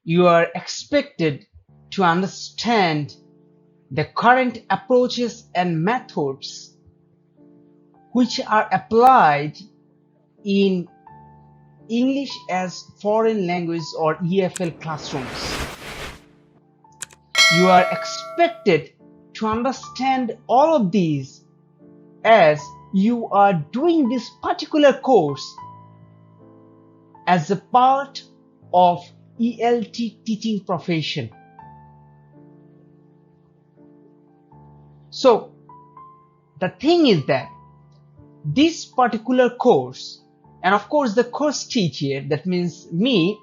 you are expected to understand the current approaches and methods which are applied in English as foreign language or EFL classrooms. You are expected to understand all of these as you are doing this particular course as a part of ELT teaching profession. So the thing is that this particular course, and of course the course teacher, that means me,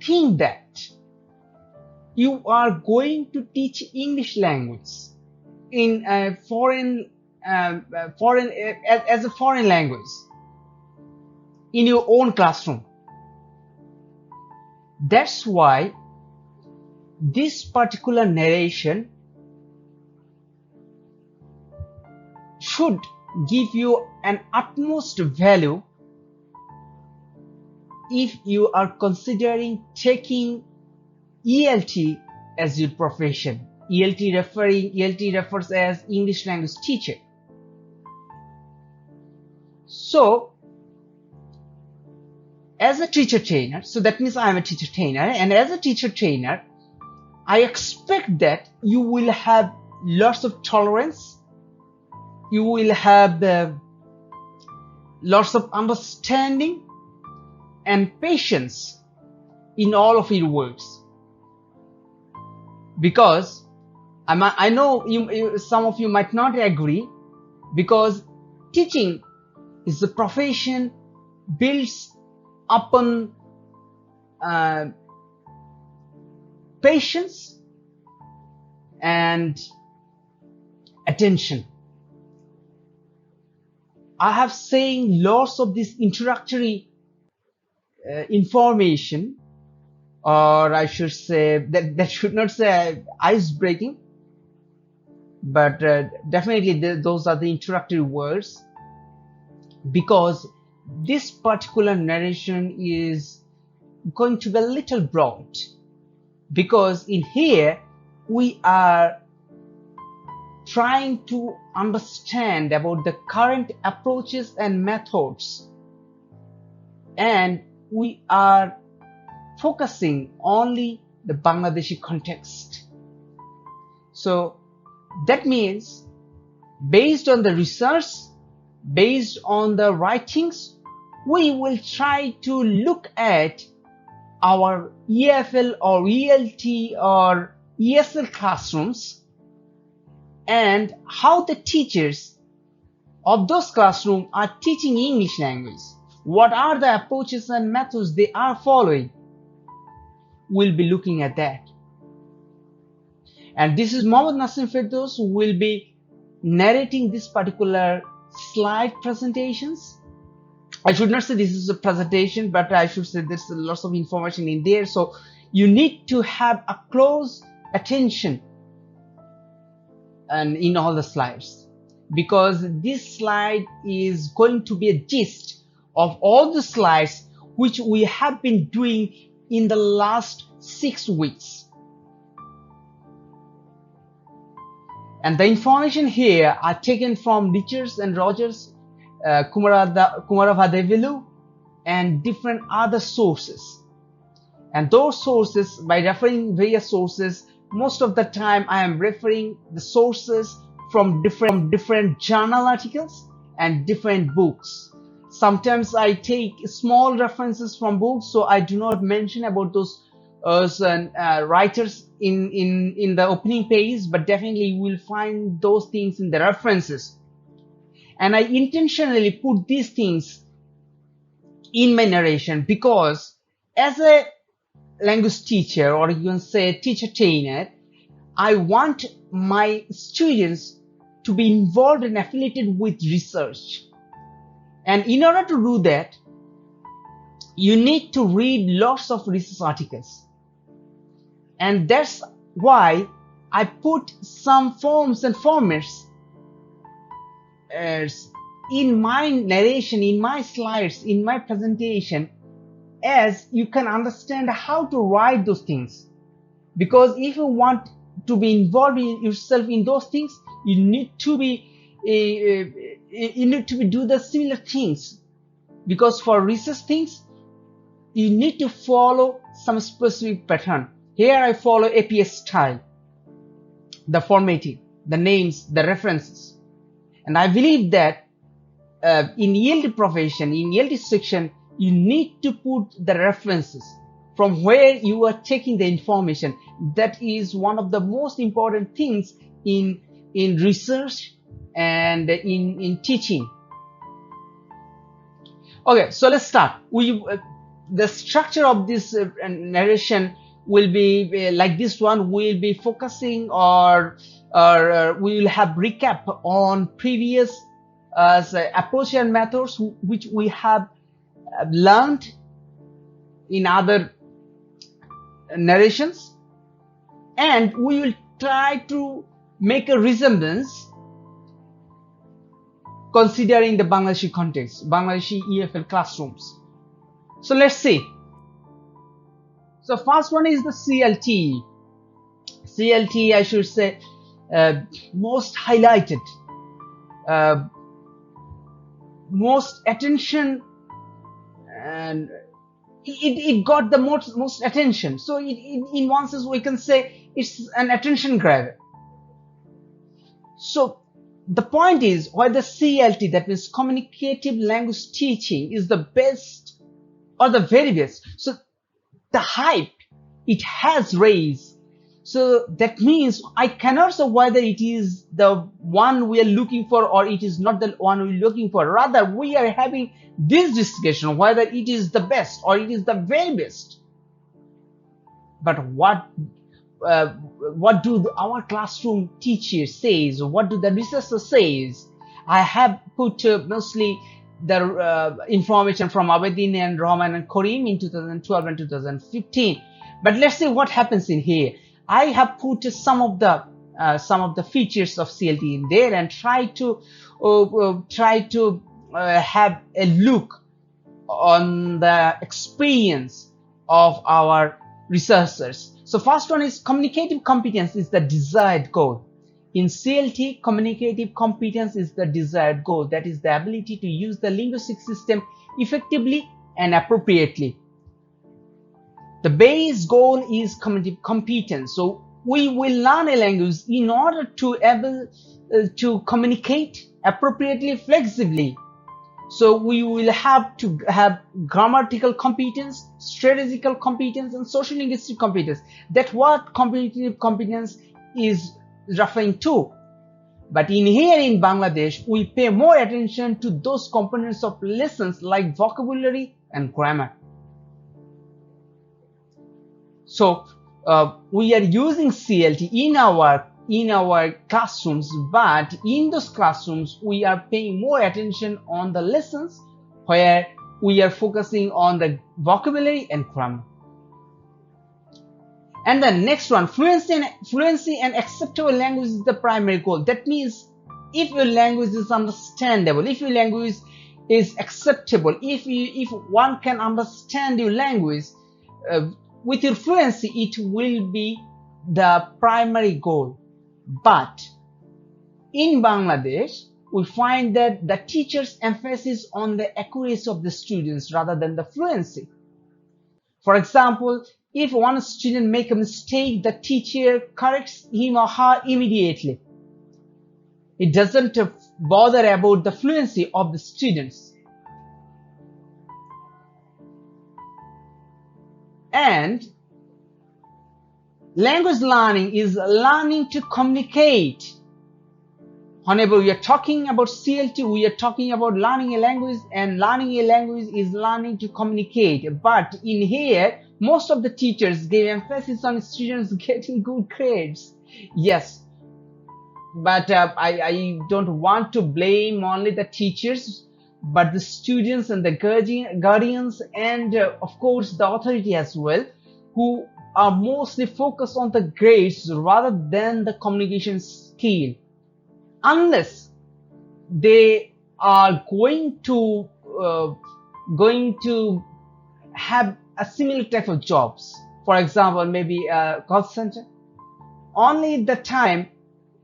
think that you are going to teach English language in a as a foreign language in your own classroom. That's why this particular narration should give you an utmost value if you are considering taking ELT as your profession. ELT refers as English language teacher. So as a teacher trainer, so that means I am a teacher trainer, and as a teacher trainer, I expect that you will have lots of tolerance, you will have lots of understanding and patience in all of your works. Because I know some of you might not agree, because teaching is a profession built upon patience and attention. I have seen lots of this introductory information, or I should say that should not say ice breaking, but definitely those are the introductory words, because this particular narration is going to be a little broad, because in here we are trying to understand about the current approaches and methods, and we are focusing only the Bangladeshi context. So that means based on the research, based on the writings, we will try to look at our EFL or ELT or ESL classrooms and how the teachers of those classrooms are teaching English language. What are the approaches and methods they are following? We'll be looking at that. And this is Mohammed Nasim Firdaus who will be narrating this particular slide presentations. I should not say this is a presentation, but I should say there's lots of information in there. So you need to have a close attention and in all the slides, because this slide is going to be a gist of all the slides which we have been doing in the last 6 weeks. And the information here are taken from Richards&Rodgers, Kumaravadivelu, and different other sources. And those sources, by referring various sources, most of the time I am referring the sources from different journal articles and different books. Sometimes I take small references from books, so I do not mention about those writers in the opening page, but definitely you will find those things in the references. And I intentionally put these things in my narration because as a language teacher, or you can say teacher trainer, I want my students to be involved and affiliated with research. And in order to do that, you need to read lots of research articles. And that's why I put some forms and formats in my narration, in my slides, in my presentation, as you can understand how to write those things. Because if you want to be involved in yourself in those things, you need to be do the similar things. Because for research things, you need to follow some specific pattern. Here I follow APS style, the formatting, the names, the references. And I believe that in ELT profession, in ELT section, you need to put the references from where you are taking the information. That is one of the most important things in research and in teaching. Okay, so let's start. The structure of this narration will be like this one. We'll be focusing or we will have recap on previous approach and methods which we have learned in other narrations, and we will try to make a resemblance considering the Bangladeshi context, Bangladeshi EFL classrooms. So let's see. So first one is the CLT. CLT, I should say, most highlighted, most attention, and it got the most attention. So in one sense we can say it's an attention grabber. So the point is, whether CLT, that means communicative language teaching, is the best or the very best. So the hype it has raised. So that means I cannot say whether it is the one we are looking for or it is not the one we're looking for. Rather, we are having this discussion whether it is the best or it is the very best. But what do our classroom teachers says? What do the researchers says? I have put mostly the information from Abedin and Rahman and Karim in 2012 and 2015. But let's see what happens in here. I have put some of the features of CLT in there and try to have a look on the experience of our researchers. So first one is communicative competence is the desired goal. In CLT, communicative competence is the desired goal. That is the ability to use the linguistic system effectively and appropriately. The base goal is communicative competence. So we will learn a language in order to able to communicate appropriately, flexibly. So we will have to have grammatical competence, strategical competence, and social linguistic competence. That's what communicative competence is referring to. But in here in Bangladesh, we pay more attention to those components of lessons like vocabulary and grammar. So we are using CLT in our classrooms, but in those classrooms we are paying more attention on the lessons where we are focusing on the vocabulary and grammar. And the next one, fluency and acceptable language is the primary goal. That means if your language is understandable, if your language is acceptable, if one can understand your language, with your fluency, it will be the primary goal. But in Bangladesh, we find that the teachers emphasis on the accuracy of the students rather than the fluency. For example, if one student make a mistake, the teacher corrects him or her immediately. It doesn't bother about the fluency of the students. And language learning is learning to communicate. Whenever we are talking about CLT, we are talking about learning a language, and learning a language is learning to communicate. But in here, most of the teachers give emphasis on students getting good grades. Yes, but I don't want to blame only the teachers, but the students and the guardians and of course the authority as well, who are mostly focused on the grades rather than the communication skill. Unless they are uh, going to have a similar type of jobs. For example, maybe a call center. Only the time,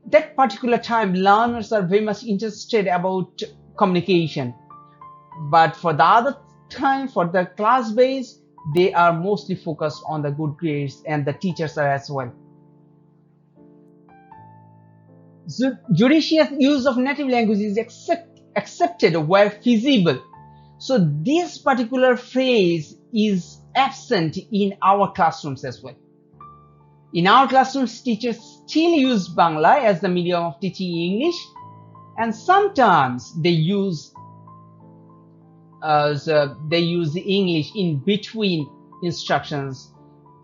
that particular time, learners are very much interested about communication. But for the other time, for the class base, they are mostly focused on the good grades, and the teachers are as well. So judicious use of native language is accepted where feasible. So this particular phrase is absent in our classrooms as well. In our classrooms, teachers still use Bangla as the medium of teaching English, and sometimes they use the English in between instructions.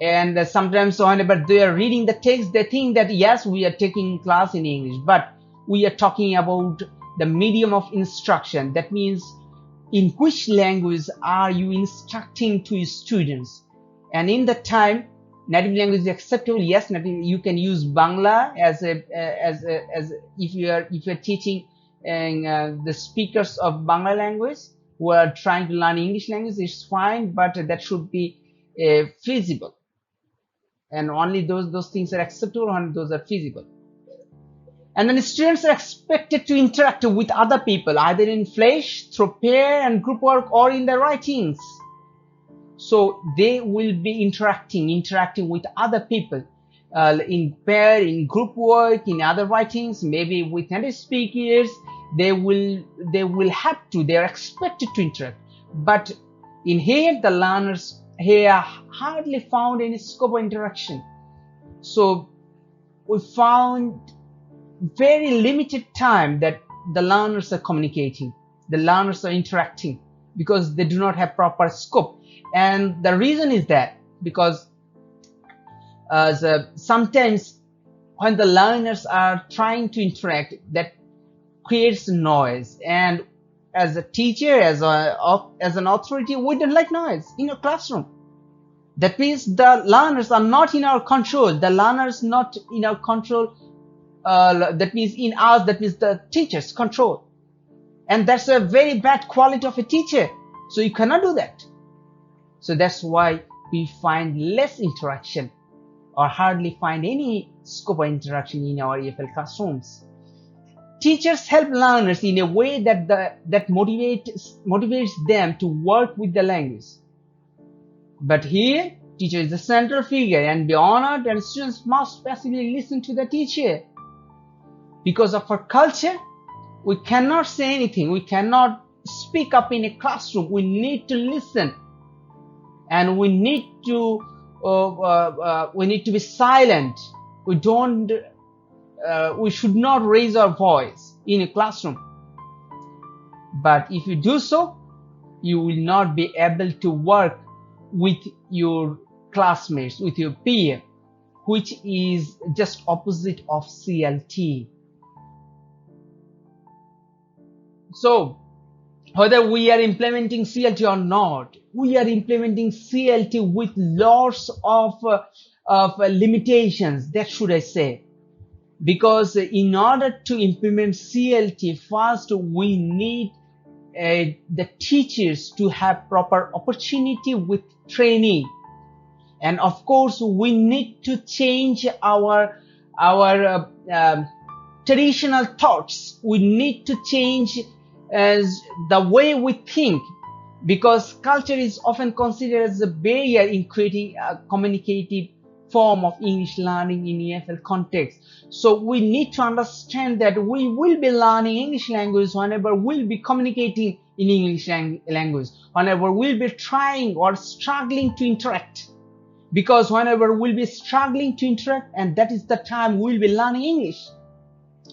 And sometimes whenever they are reading the text, they think that yes, we are taking class in English, but we are talking about the medium of instruction. That means in which language are you instructing to students? And in that time, native language is acceptable. Yes, you can use Bangla as if you are teaching the speakers of Bangla language who are trying to learn English language. It's fine, but that should be feasible, and only those things are acceptable and those are feasible. And then students are expected to interact with other people, either in flesh, through pair and group work, or in their writings. So they will be interacting with other people in pair, in group work, in other writings, maybe with native speakers. They're expected to interact. But in here, the learners here hardly found any scope of interaction. So we found very limited time that the learners are communicating, the learners are interacting, because they do not have proper scope. And the reason is that because sometimes when the learners are trying to interact, that creates noise, and as a teacher, as an authority, we don't like noise in a classroom. That means the learners are not in our control. The learners not in our control. That means in us. That means the teacher's control, and that's a very bad quality of a teacher. So you cannot do that. So that's why we find less interaction, or hardly find any scope of interaction in our EFL classrooms. Teachers help learners in a way that motivates them to work with the language. But here, teacher is the central figure and be honored, and students must passively listen to the teacher. Because of our culture, we cannot say anything. We cannot speak up in a classroom. We need to listen, and we need to be silent. We should not raise our voice in a classroom. But if you do so, you will not be able to work with your classmates, with your peer, which is just opposite of CLT. So whether we are implementing CLT or not, we are implementing CLT with lots of limitations, that should I say. Because in order to implement CLT, first we need the teachers to have proper opportunity with training, and of course we need to change our traditional thoughts. We need to change the way we think, because culture is often considered as a barrier in creating a communicative form of English learning in EFL context. So we need to understand that we will be learning English language whenever we'll be communicating in English language, whenever we'll be trying or struggling to interact. Because whenever we'll be struggling to interact, and that is the time we'll be learning English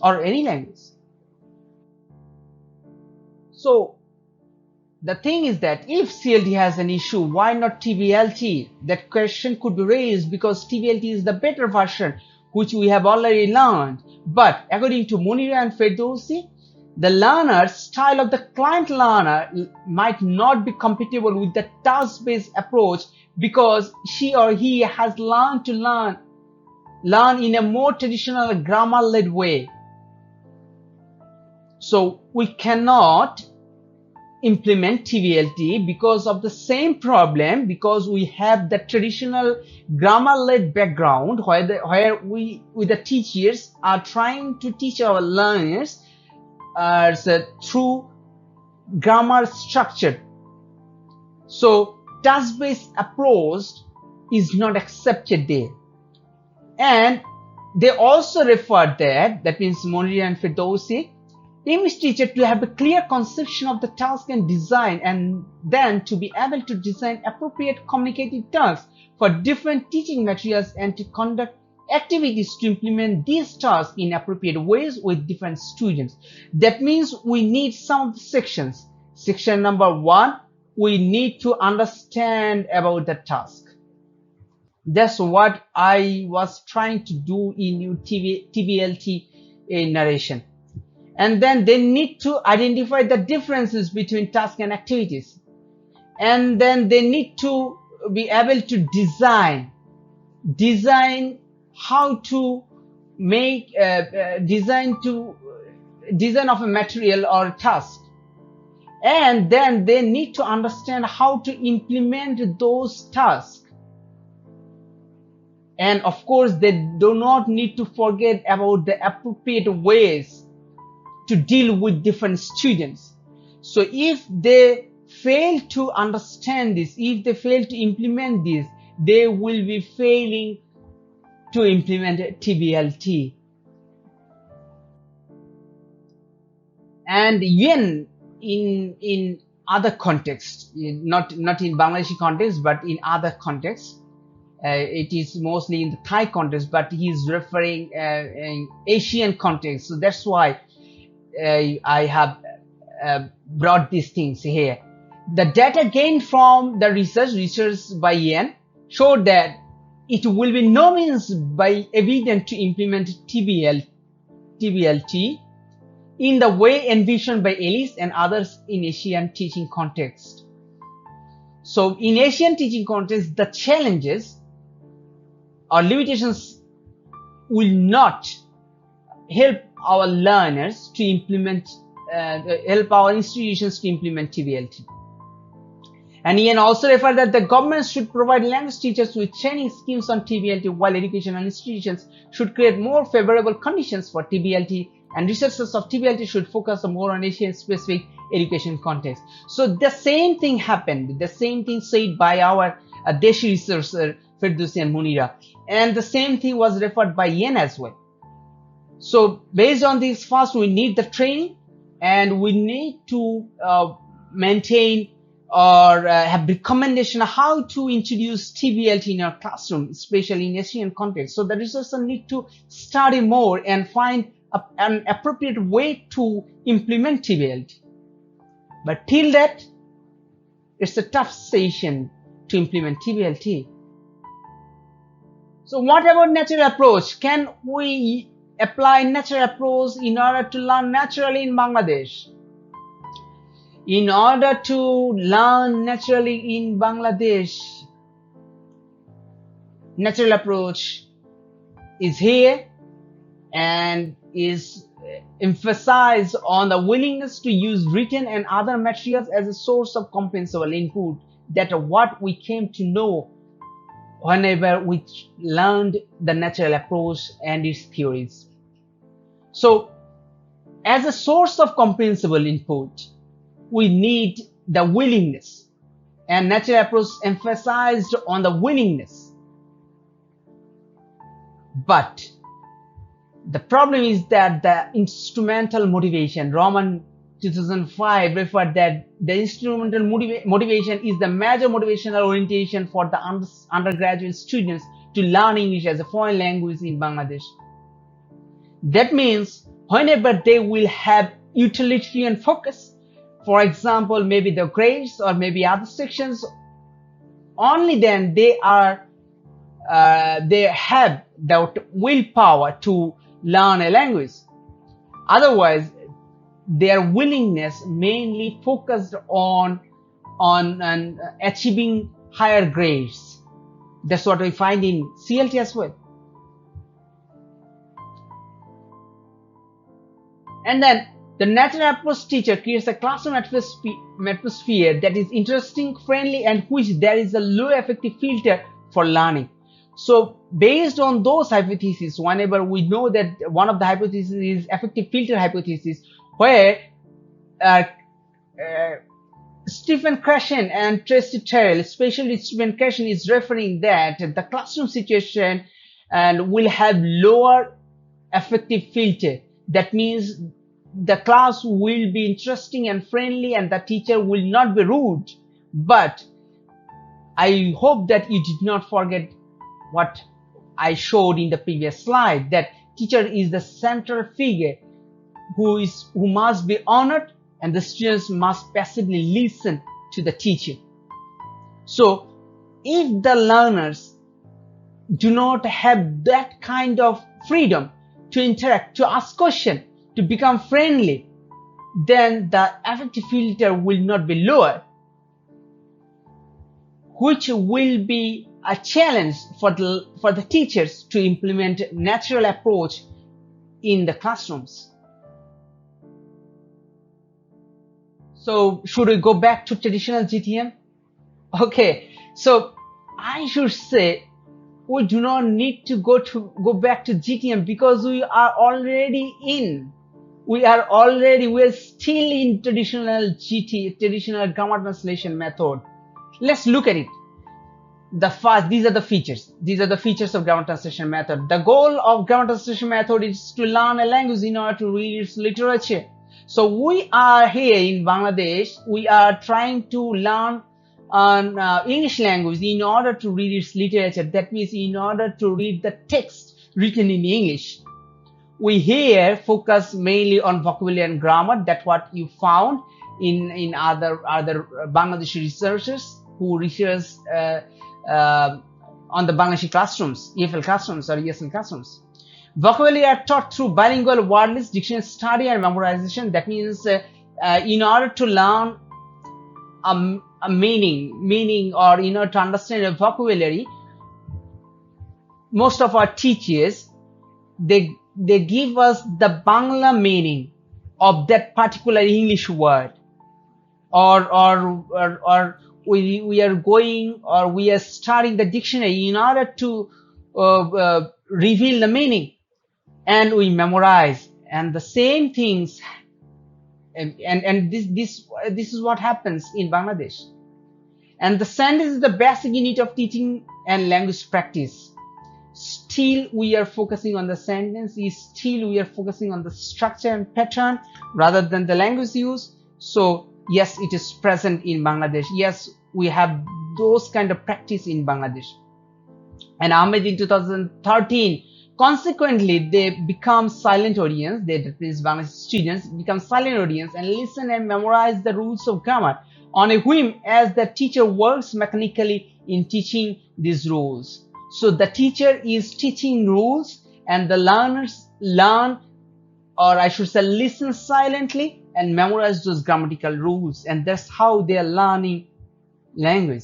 or any language. So the thing is that if CLT has an issue, why not TVLT? That question could be raised because TVLT is the better version, which we have already learned. But according to Munira and Ferdowsi, the learner's style of the client learner might not be compatible with the task-based approach, because she or he has learned to learn in a more traditional grammar-led way. So we cannot implement TVLT because of the same problem, because we have the traditional grammar-led background where we with the teachers are trying to teach our learners through grammar structure. So task-based approach is not accepted there. And they also refer that means Monira and Ferdowsi, English teacher to have a clear conception of the task and design, and then to be able to design appropriate communicative tasks for different teaching materials and to conduct activities to implement these tasks in appropriate ways with different students. That means we need some of the sections. Section number 1, we need to understand about the task. That's what I was trying to do in TVLT narration. And then they need to identify the differences between tasks and activities. And then they need to be able to design how to make design of a material or task. And then they need to understand how to implement those tasks. And of course, they do not need to forget about the appropriate ways to deal with different students. So if they fail to understand this, if they fail to implement this, they will be failing to implement TVLT. And again, in other contexts, not in Bangladeshi context, but in other contexts, it is mostly in the Thai context, but he is referring in Asian context. So that's why I have brought these things here. The data gained from the research by Yen showed that it will be no means by evident to implement TVLT in the way envisioned by Ellis and others in Asian teaching context. So in Asian teaching context, the challenges or limitations will not help our learners to implement, help our institutions to implement TVLT. And Ian also referred that the government should provide language teachers with training schemes on TVLT, while educational institutions should create more favorable conditions for TVLT, and researchers of TVLT should focus more on Asian-specific education context. So the same thing happened, the same thing said by our Deshi researcher Ferdowsi and Monira, and the same thing was referred by Yen as well. So based on this, first we need the training, and we need to maintain or have recommendation how to introduce TVLT in our classroom, especially in Asian context. So the researchers need to study more and find an appropriate way to implement TVLT. But till that, it's a tough session to implement TVLT. So what about natural approach? Can we apply natural approach in order to learn naturally in Bangladesh? In order to learn naturally in Bangladesh, natural approach is here and is emphasized on the willingness to use written and other materials as a source of compensable input. That what we came to know whenever we learned the natural approach and its theories. So as a source of compensable input, we need the willingness, and natural approach emphasized on the willingness. But the problem is that the instrumental motivation, Roman 2005 referred that the instrumental motivation is the major motivational orientation for the undergraduate students to learn English as a foreign language in Bangladesh. That means whenever they will have utilitarian focus, for example, maybe the grades or maybe other sections, only then they have the willpower to learn a language. Otherwise, their willingness mainly focused on achieving higher grades. That's what we find in CLT as well. And then The natural approach teacher creates a classroom atmosphere that is interesting, friendly, and which there is a low affective filter for learning. So based on those hypotheses, whenever we know that one of the hypotheses is affective filter hypothesis, where uh, uh, Stephen Krashen and Tracy Terrell, especially Stephen Krashen, is referring that the classroom situation and will have lower affective filter. That means the class will be interesting and friendly and the teacher will not be rude. But I hope that you did not forget what I showed in the previous slide, that teacher is the central figure who must be honored, and the students must passively listen to the teacher. So if the learners do not have that kind of freedom to interact, to ask questions, to become friendly, then the affective filter will not be lower, which will be a challenge for the teachers to implement natural approach in the classrooms. So should we go back to traditional GTM? Okay, so I should say we do not need to go back to GTM because we are still in traditional traditional grammar translation method. Let's look at it. These are the features of grammar translation method. The goal of grammar translation method is to learn a language in order to read its literature. So we are here in Bangladesh, we are trying to learn English language in order to read its literature. That means in order to read the text written in English. We here focus mainly on vocabulary and grammar. That's what you found in other Bangladeshi researchers who research on the Bangladeshi classrooms, EFL classrooms or ESL classrooms. Vocabulary are taught through bilingual word list, dictionary study, and memorization. That means in order to learn a meaning, or in order to understand a vocabulary, most of our teachers they give us the Bangla meaning of that particular English word, or we are studying the dictionary in order to reveal the meaning, and we memorize, and the same things, and this is what happens in Bangladesh. And the sentence is the basic unit of teaching and language practice. Still we are focusing on the sentence, still we are focusing on the structure and pattern rather than the language use. So yes, it is present in Bangladesh. Yes, we have those kind of practice in Bangladesh. And Ahmed in 2013, consequently, they become silent audience. That means Bangladeshi students become silent audience and listen and memorize the rules of grammar on a whim, as the teacher works mechanically in teaching these rules. So the teacher is teaching rules and the learners learn, or I should say listen silently and memorize those grammatical rules, and that's how they are learning language.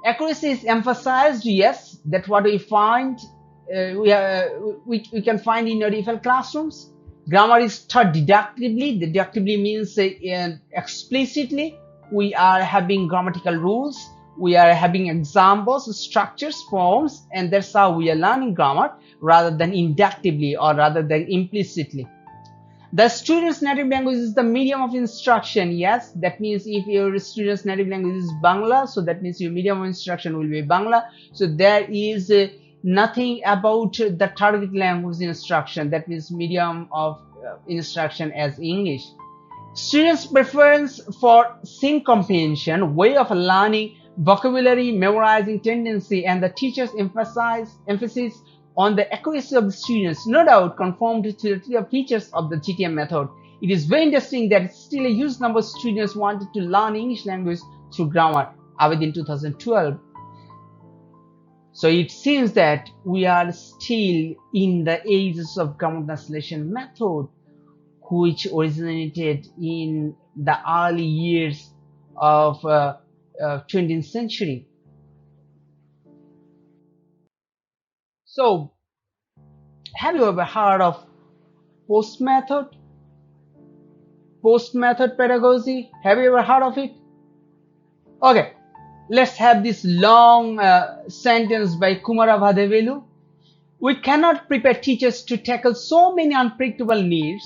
Accuracy is emphasized, yes, that's what we find. We can find in your EFL classrooms. Grammar is taught deductively. Deductively means explicitly. We are having grammatical rules. We are having examples, structures, forms, and that's how we are learning grammar rather than inductively or rather than implicitly. The student's native language is the medium of instruction. Yes, that means if your student's native language is Bangla, so that means your medium of instruction will be Bangla. So there is nothing about the target language instruction. That means medium of instruction as English. Students' preference for sync comprehension, way of learning, vocabulary, memorizing tendency, and the teacher's emphasis on the accuracy of the students, no doubt conform to the features of the GTM method. It is very interesting that still a huge number of students wanted to learn English language through grammar within 2012. So it seems that we are still in the ages of grammar translation method, which originated in the early years of 20th century. So, have you ever heard of post method? Post method pedagogy. Have you ever heard of it? Okay, let's have this long sentence by Kumaravadivelu. We cannot prepare teachers to tackle so many unpredictable needs,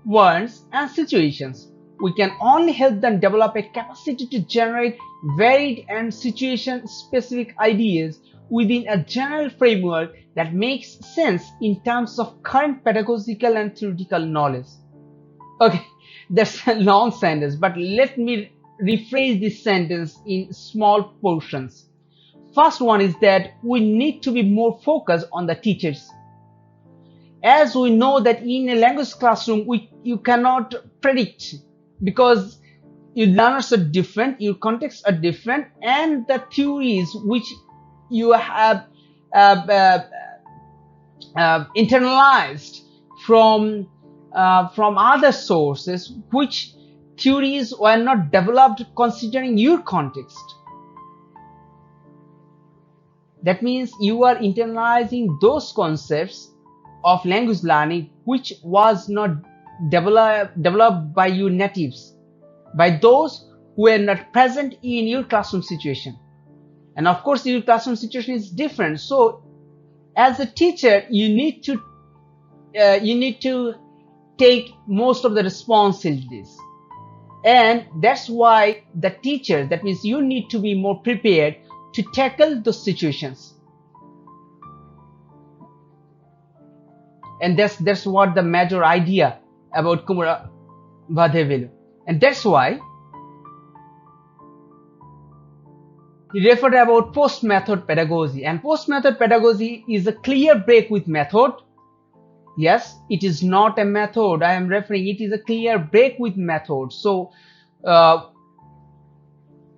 wants, and situations. We can only help them develop a capacity to generate varied and situation-specific ideas within a general framework that makes sense in terms of current pedagogical and theoretical knowledge. Okay, that's a long sentence, but let me rephrase this sentence in small portions. First one is that we need to be more focused on the teachers. As we know that in a language classroom, you cannot predict, because your learners are different, your contexts are different, and the theories which you have internalized from other sources, which theories were not developed considering your context. That means you are internalizing those concepts of language learning which was not developed by your natives, by those who were not present in your classroom situation. And of course, your classroom situation is different. So as a teacher, you need to take most of the responsibilities. And that's why the teacher, that means you need to be more prepared to tackle those situations. And that's what the major idea about Kumaravadivelu. And that's why he referred about post-method pedagogy. And post-method pedagogy is a clear break with method. Yes, it is not a method. I am referring, it is a clear break with method. So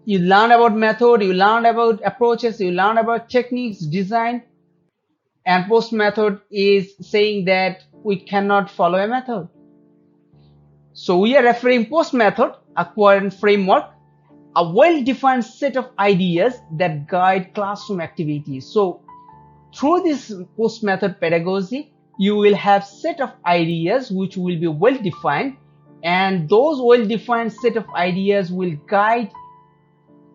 you learn about method, you learn about approaches, you learn about techniques, design, and post method is saying that we cannot follow a method. So we are referring post method, a coherent framework, a well-defined set of ideas that guide classroom activities. So through this post method pedagogy, you will have set of ideas which will be well defined, and those well defined set of ideas will guide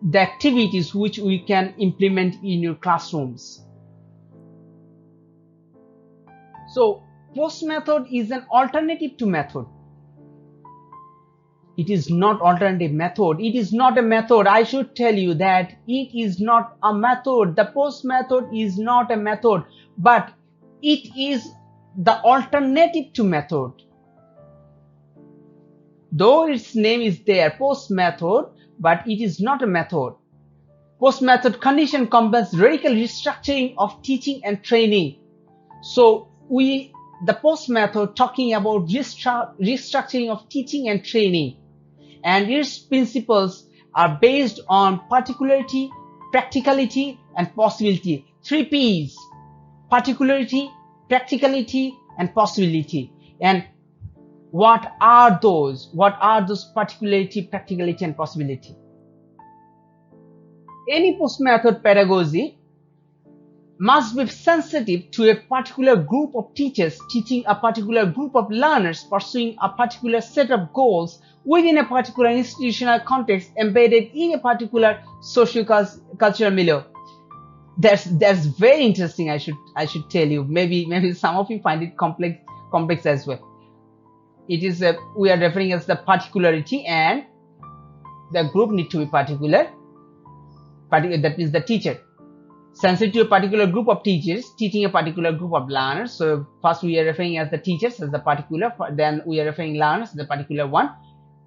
the activities which we can implement in your classrooms. So post method is an alternative to method. It is not alternative method. It is not a method. I should tell you that it is not a method. The post method is not a method, but it is the alternative to method. Though its name is there, post method, but it is not a method. Post method condition combines radical restructuring of teaching and training. So the post method talking about restructuring of teaching and training, and its principles are based on particularity, practicality, and possibility. 3 P's: particularity, practicality, and possibility. And what are those? What are those particularity, practicality, and possibility? Any post method pedagogy must be sensitive to a particular group of teachers teaching a particular group of learners pursuing a particular set of goals within a particular institutional context embedded in a particular socio-cultural milieu. That's very interesting. I should tell you. Maybe some of you find it complex as well. It is we are referring as the particularity, and the group need to be particular. That means the teacher. Sensitive to a particular group of teachers teaching a particular group of learners. So first we are referring as the teachers as the particular, then we are referring learners as the particular one,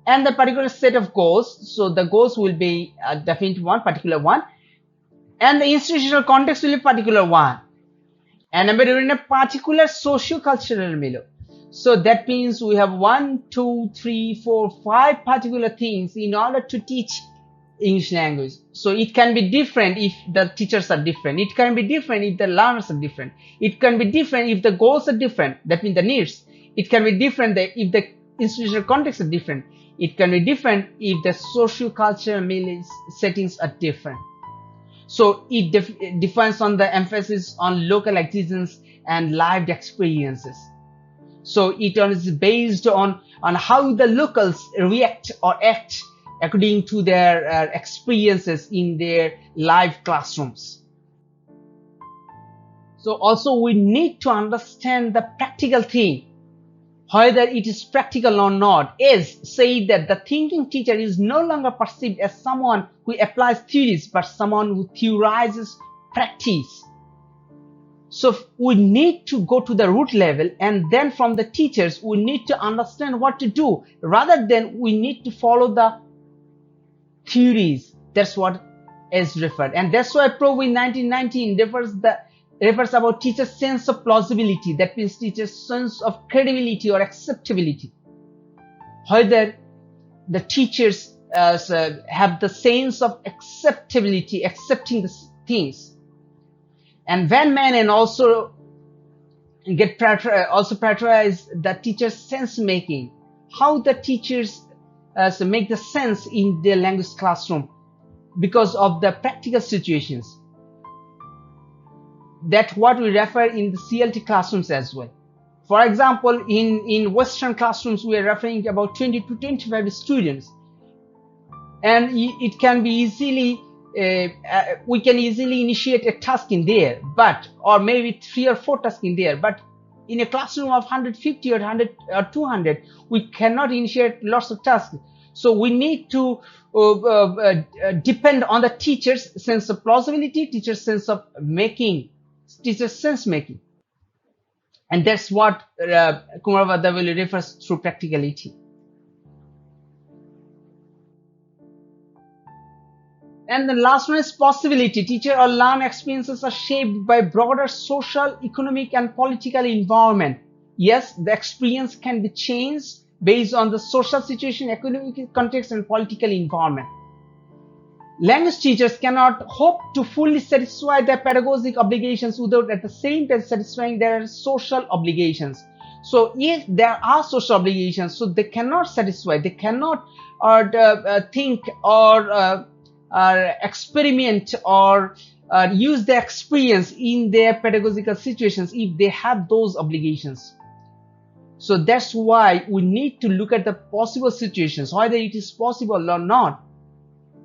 and the particular set of goals. So the goals will be a definite one, particular one, and the institutional context will be particular one, and embedded in a particular socio-cultural milieu. So that means we have 1, 2, 3, 4, 5 particular things in order to teach English language. So it can be different if the teachers are different. It can be different if the learners are different. It can be different if the goals are different. That means the needs. It can be different if the institutional context are different. It can be different if the socio-cultural settings are different. So it defines on the emphasis on local existence and lived experiences. So it is based on how the locals react or act according to their experiences in their live classrooms. So also we need to understand the practical thing, whether it is practical or not, is say that the thinking teacher is no longer perceived as someone who applies theories, but someone who theorizes practice. So we need to go to the root level, and then from the teachers we need to understand what to do, rather than we need to follow the theories. That's what is referred, and that's why Probe in 1919 refers about teacher's sense of plausibility. That means teacher's sense of credibility or acceptability, whether the teachers have the sense of acceptability, accepting the things. And Van Manen also prioritize the teacher's sense making, how the teachers make the sense in their language classroom because of the practical situations. That's what we refer in the CLT classrooms as well. For example, in Western classrooms, we are referring to about 20 to 25 students, and it can be easily we can easily initiate a task in there, but or maybe 3 or 4 tasks in there. But in a classroom of 150 or 100 or 200, we cannot initiate lots of tasks. So we need to depend on the teacher's sense of plausibility, teacher's sense of making, teacher's sense making, and that's what Kumaravadivelu refers through practicality. And the last one is possibility. Teacher or learn experiences are shaped by broader social, economic, and political environment. Yes, the experience can be changed based on the social situation, economic context, and political environment. Language teachers cannot hope to fully satisfy their pedagogic obligations without at the same time satisfying their social obligations. So if there are social obligations, so they cannot satisfy, they cannot think or experiment or use their experience in their pedagogical situations if they have those obligations. So that's why we need to look at the possible situations, whether it is possible or not.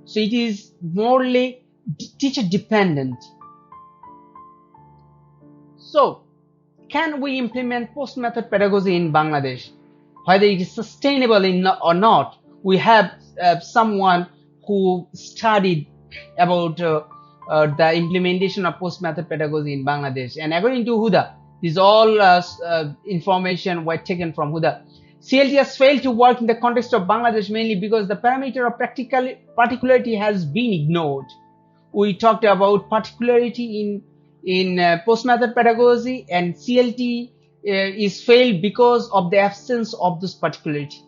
So it is morely teacher dependent. So can we implement post-method pedagogy in Bangladesh? Whether it is sustainable or not, we have someone who studied about the implementation of post-method pedagogy in Bangladesh. And according to Huda, these all information were taken from Huda. CLT has failed to work in the context of Bangladesh mainly because the parameter of particularity has been ignored. We talked about particularity in post-method pedagogy, and CLT is failed because of the absence of this particularity.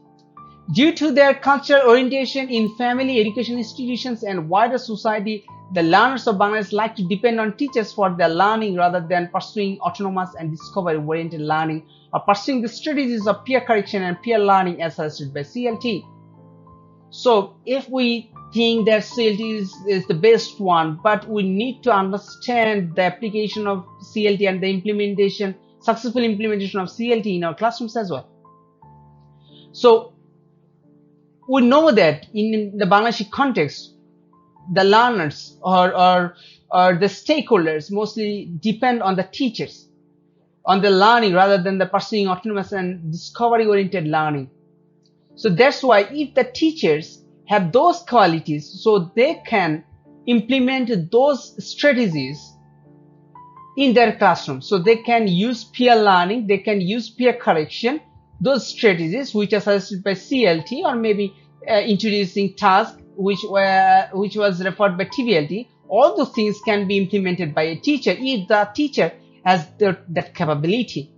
Due to their cultural orientation in family, education institutions, and wider society, the learners of Bangladesh like to depend on teachers for their learning rather than pursuing autonomous and discovery-oriented learning or pursuing the strategies of peer correction and peer learning as suggested by CLT. So if we think that CLT is the best one, but we need to understand the application of CLT and the successful implementation of CLT in our classrooms as well. So we know that in the Bangladeshi context, the learners or the stakeholders mostly depend on the teachers, on the learning rather than the pursuing autonomous and discovery-oriented learning. So that's why if the teachers have those qualities, so they can implement those strategies in their classroom. So they can use peer learning, they can use peer correction, those strategies which are suggested by CLT, or maybe introducing tasks which was referred by TVLT. All those things can be implemented by a teacher if the teacher has that capability.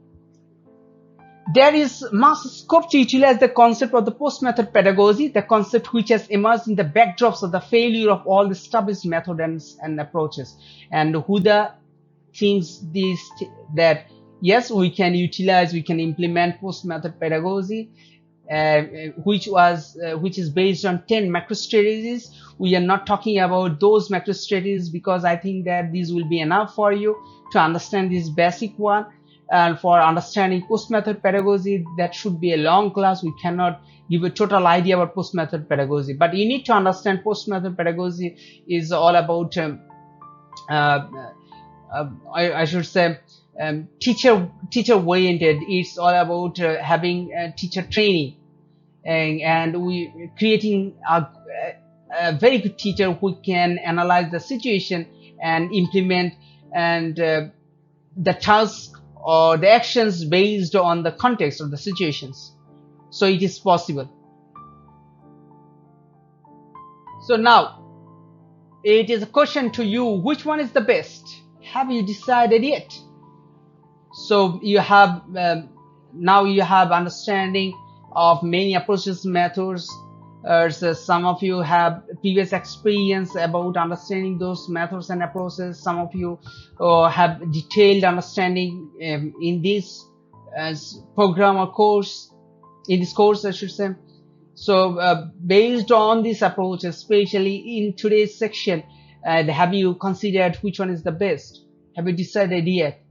There is much scope to utilize the concept of the post-method pedagogy, the concept which has emerged in the backdrops of the failure of all the established methods and approaches. And Huda thinks that yes, we can implement post-method pedagogy, which is based on 10 macro strategies. We are not talking about those macro strategies because I think that these will be enough for you to understand this basic one. And for understanding post-method pedagogy, that should be a long class. We cannot give a total idea about post-method pedagogy, but you need to understand post-method pedagogy is all about uh, I should say teacher oriented. It's all about having teacher training, and we creating a very good teacher who can analyze the situation and implement and the task or the actions based on the context of the situations. So it is possible. So now it is a question to you: which one is the best? Have you decided yet? So you have now you have understanding of many approaches, methods. So some of you have previous experience about understanding those methods and approaches. Some of you have detailed understanding in this program or course, in this course I should say. So based on this approach, especially in today's section, have you considered which one is the best? Have you decided yet?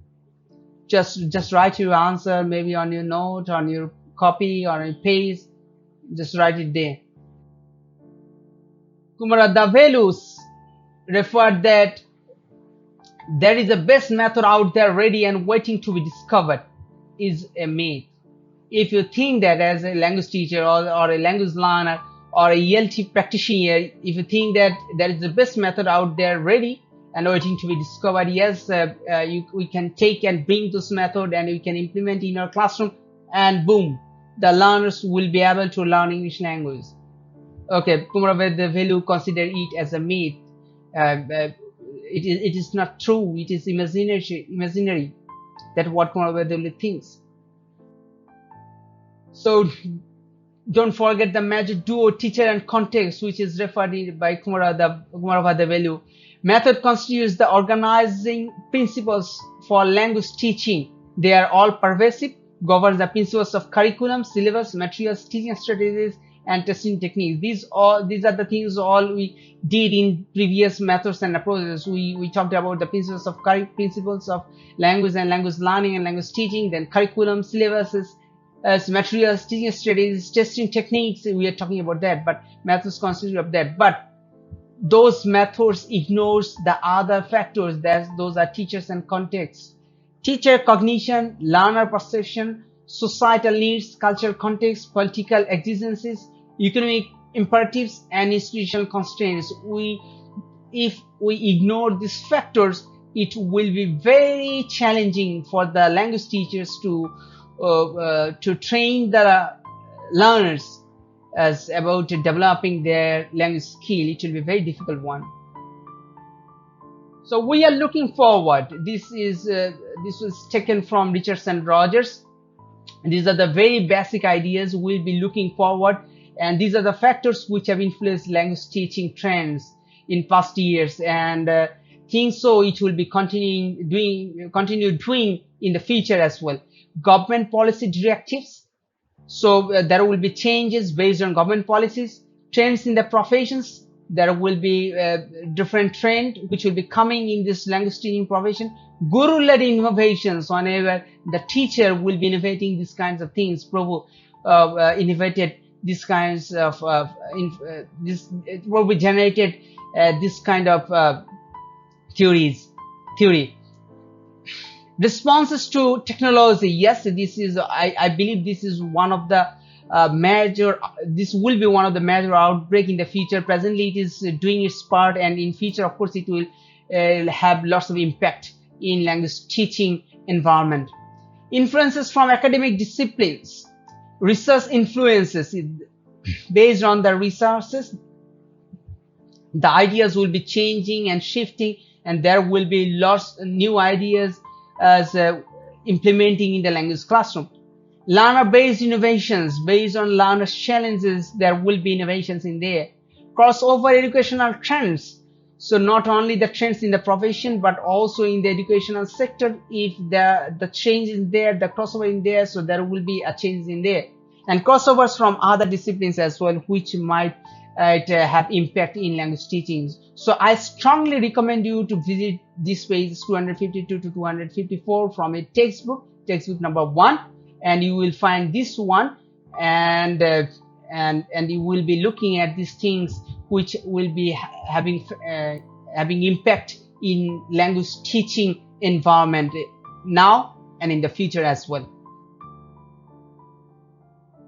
Just write your answer maybe on your note, on your copy, or on a page. Just write it there. Kumaravadivelu referred that there is a best method out there ready and waiting to be discovered is a myth. If you think that as a language teacher or a language learner or a ELT practitioner, if you think that there is the best method out there ready and waiting to be discovered, yes, we can take and bring this method and we can implement in our classroom, and boom, the learners will be able to learn English language. Okay, Kumaravadivelu consider it as a myth. It is not true. It is imaginary. That's what Kumaravadivelu thinks. So don't forget the magic duo teacher and context, which is referred by Kumaravadivelu. Method constitutes the organizing principles for language teaching. They are all pervasive, govern the principles of curriculum, syllabus, materials, teaching strategies, and testing techniques. These are the things all we did in previous methods and approaches. We talked about the principles of language and language learning and language teaching, then curriculum, syllabuses, as materials, teaching strategies, testing techniques. We are talking about that, but methods constitute of that. But those methods ignores the other factors. Those are teachers and context. Teacher cognition, learner perception, societal needs, cultural context, political exigencies, economic imperatives, and institutional constraints. If we ignore these factors, it will be very challenging for the language teachers to train the learners as about developing their language skill. It will be a very difficult one. So we are looking forward. This was taken from Richards&Rodgers. These are the very basic ideas we'll be looking forward, and these are the factors which have influenced language teaching trends in past years, and think so it will be continue doing in the future as well. Government policy directives. So there will be changes based on government policies. Trends in the professions. There will be different trend which will be coming in this language teaching profession. Guru-led innovations, whenever the teacher will be innovating these kinds of things. Prabhu innovated these kinds of it will be generated this kind of theory. Responses to technology. Yes, this is I believe this is one of the this will be one of the major outbreak in the future. Presently it is doing its part, and in future of course it will have lots of impact in language teaching environment. Influences from academic disciplines. Research influences. Based on the resources, the ideas will be changing and shifting, and there will be lots of new ideas as implementing in the language classroom. Learner-based innovations. Based on learners' challenges, there will be innovations in there. Crossover educational trends. So not only the trends in the profession, but also in the educational sector. If the change is there, the crossover in there, so there will be a change in there. And crossovers from other disciplines as well, which might have impact in language teaching. So I strongly recommend you to visit this page 252 to 254 from a textbook. textbook number 1, and you will find this one, and you will be looking at these things which will be having impact in language teaching environment now and in the future as well.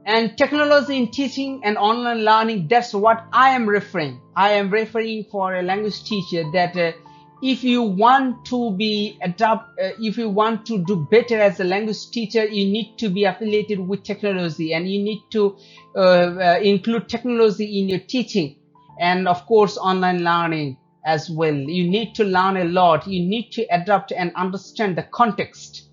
And technology in teaching and online learning, that's what I am referring. I am referring for a language teacher that if you want to if you want to do better as a language teacher, you need to be affiliated with technology, and you need to include technology in your teaching, and of course online learning as well. You need to learn a lot. You need to adapt and understand the context.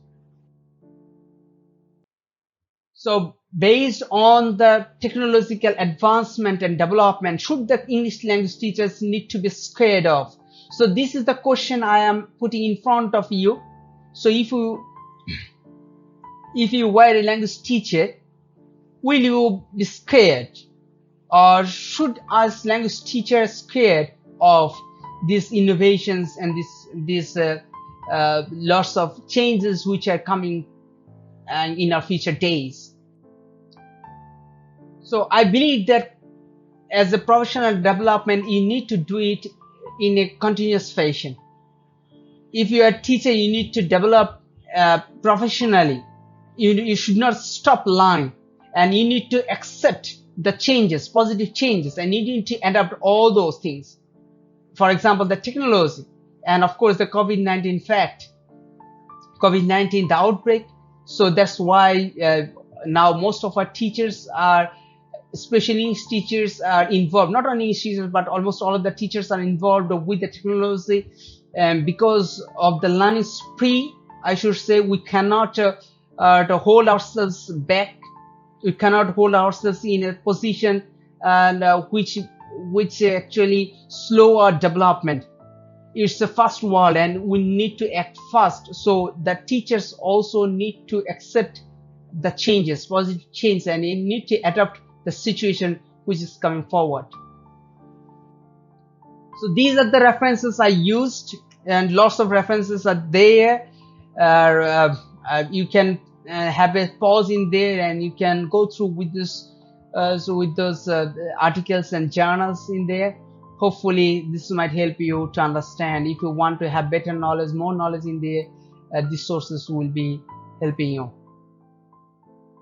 So based on the technological advancement and development, should the English language teachers need to be scared of? So this is the question I am putting in front of you. So if you were a language teacher, will you be scared, or should us language teachers scared of these innovations and these lots of changes which are coming in our future days? So I believe that as a professional development, you need to do it in a continuous fashion. If you are a teacher, you need to develop professionally. You should not stop learning, and you need to accept the changes, positive changes, and you need to adapt all those things. For example, the technology, and of course the COVID-19 fact, COVID-19, the outbreak. So that's why now most of our teachers are, especially English teachers, are involved. Not only English teachers, but almost all of the teachers are involved with the technology. And because of the learning spree, I should say, we cannot to hold ourselves back. We cannot hold ourselves in a position and which actually slow our development. It's the first world, and we need to act fast. So the teachers also need to accept the changes, positive change, and they need to adapt the situation which is coming forward. So these are the references I used, and lots of references are there. You can have a pause in there, and you can go through with this, with those articles and journals in there. Hopefully this might help you to understand. If you want to have better knowledge, more knowledge in there, these sources will be helping you.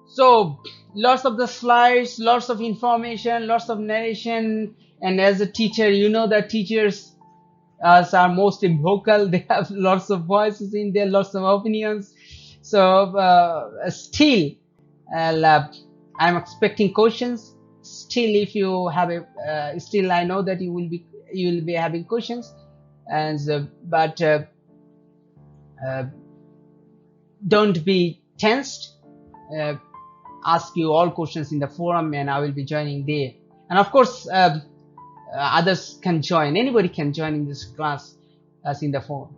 So lots of the slides, lots of information, lots of narration, and as a teacher, you know that teachers are mostly vocal. They have lots of voices in there, lots of opinions. So still, I'm expecting questions. Still, if you have still, I know that you will be having questions, and but don't be tensed. Ask you all questions in the forum, and I will be joining there. And of course, others can join. Anybody can join in this class as in the forum.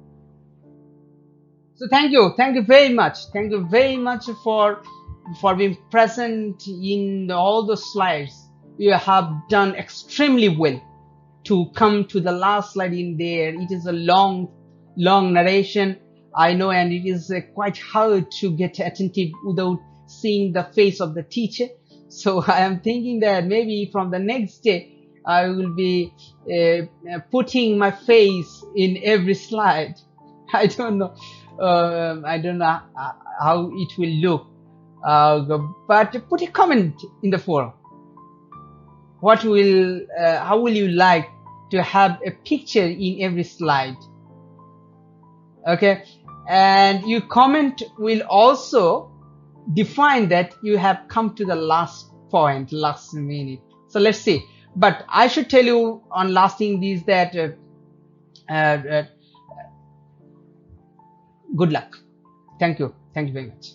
So thank you very much. Thank you very much for being present in all the slides. You have done extremely well to come to the last slide in there. It is a long narration, I know, and it is quite hard to get attentive without seeing the face of the teacher. So I am thinking that maybe from the next day I will be putting my face in every slide. I don't know how it will look, but put a comment in the forum. How will you like to have a picture in every slide? Okay, and your comment will also define that you have come to the last point, last minute. So let's see. But I should tell you on last thing is that good luck. Thank you very much.